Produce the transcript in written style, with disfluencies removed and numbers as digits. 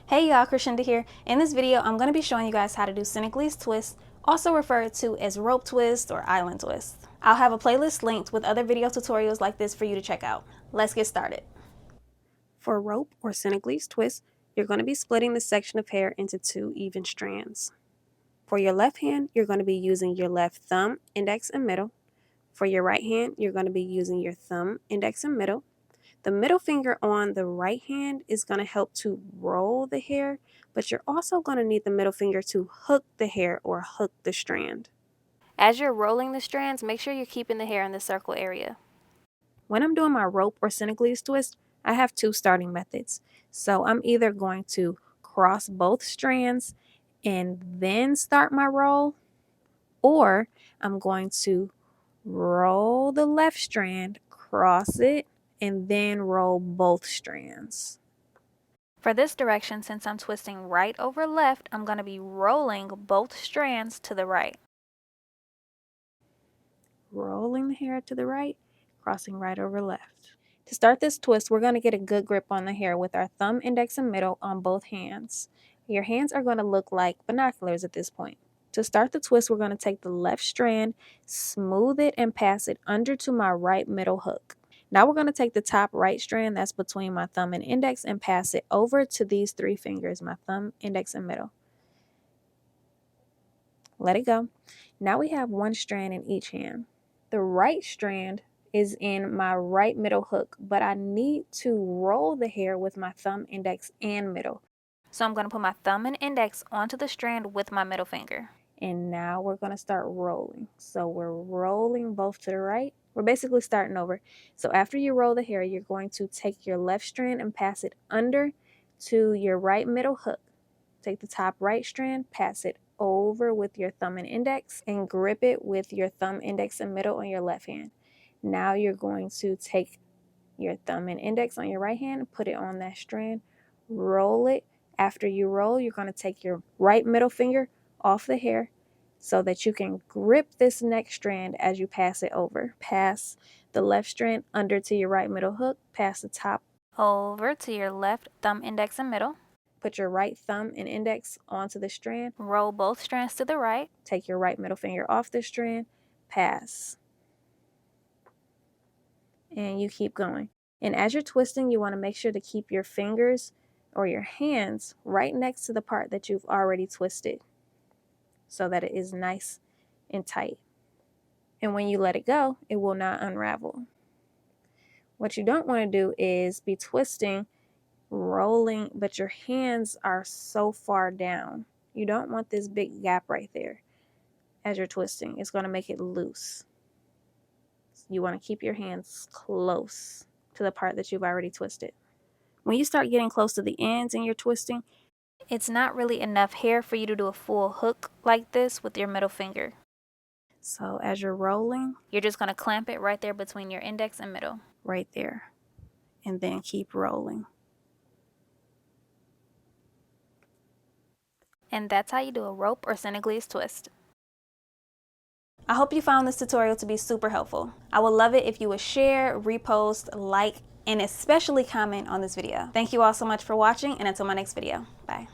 Hey y'all, Chrishinda here. In this video, I'm going to be showing you guys how to do Senegalese twists, also referred to as rope twist or island twist. I'll have a playlist linked with other video tutorials like this for you to check out. Let's get started. For rope or Senegalese twist, you're going to be splitting the section of hair into 2 even strands. For your left hand, you're going to be using your left thumb, index, and middle. For your right hand, you're going to be using your thumb, index, and middle. The middle finger on the right hand is going to help to roll the hair, but you're also going to need the middle finger to hook the hair or hook the strand. As you're rolling the strands, make sure you're keeping the hair in the circle area. When I'm doing my rope or Senegalese twist, I have 2 starting methods. So I'm either going to cross both strands and then start my roll, or I'm going to roll the left strand, cross it, and then roll both strands. For this direction, since I'm twisting right over left, I'm going to be rolling both strands to the right. Rolling the hair to the right, crossing right over left. To start this twist, we're going to get a good grip on the hair with our thumb, index, and middle on both hands. Your hands are going to look like binoculars at this point. To start the twist, we're going to take the left strand, smooth it, and pass it under to my right middle hook. Now we're going to take the top right strand that's between my thumb and index and pass it over to these 3 fingers, my thumb, index, and middle. Let it go. Now we have 1 strand in each hand. The right strand is in my right middle hook, but I need to roll the hair with my thumb, index, and middle. So I'm going to put my thumb and index onto the strand with my middle finger. And now we're going to start rolling. So we're rolling both to the right. We're basically starting over. So after you roll the hair, you're going to take your left strand and pass it under to your right middle hook. Take the top right strand, pass it over with your thumb and index, and grip it with your thumb, index, and middle on your left hand. Now you're going to take your thumb and index on your right hand and put it on that strand. Roll it. After you roll, you're going to take your right middle finger off the hair so that you can grip this next strand as you pass it over. Pass the left strand under to your right middle hook. Pass the top over to your left thumb, index, and middle. Put your right thumb and index onto the strand. Roll both strands to the right. Take your right middle finger off the strand. Pass. And you keep going. And as you're twisting, you want to make sure to keep your fingers or your hands right next to the part that you've already twisted so that it is nice and tight. And when you let it go, it will not unravel. What you don't want to do is be twisting, rolling, but your hands are so far down. You don't want this big gap right there as you're twisting. It's going to make it loose. You want to keep your hands close to the part that you've already twisted. When you start getting close to the ends and you're twisting, it's not really enough hair for you to do a full hook like this with your middle finger. So as you're rolling, you're just going to clamp it right there between your index and middle. Right there. And then keep rolling. And that's how you do a rope or Senegalese twist. I hope you found this tutorial to be super helpful. I would love it if you would share, repost, like, and especially comment on this video. Thank you all so much for watching, and until my next video, bye.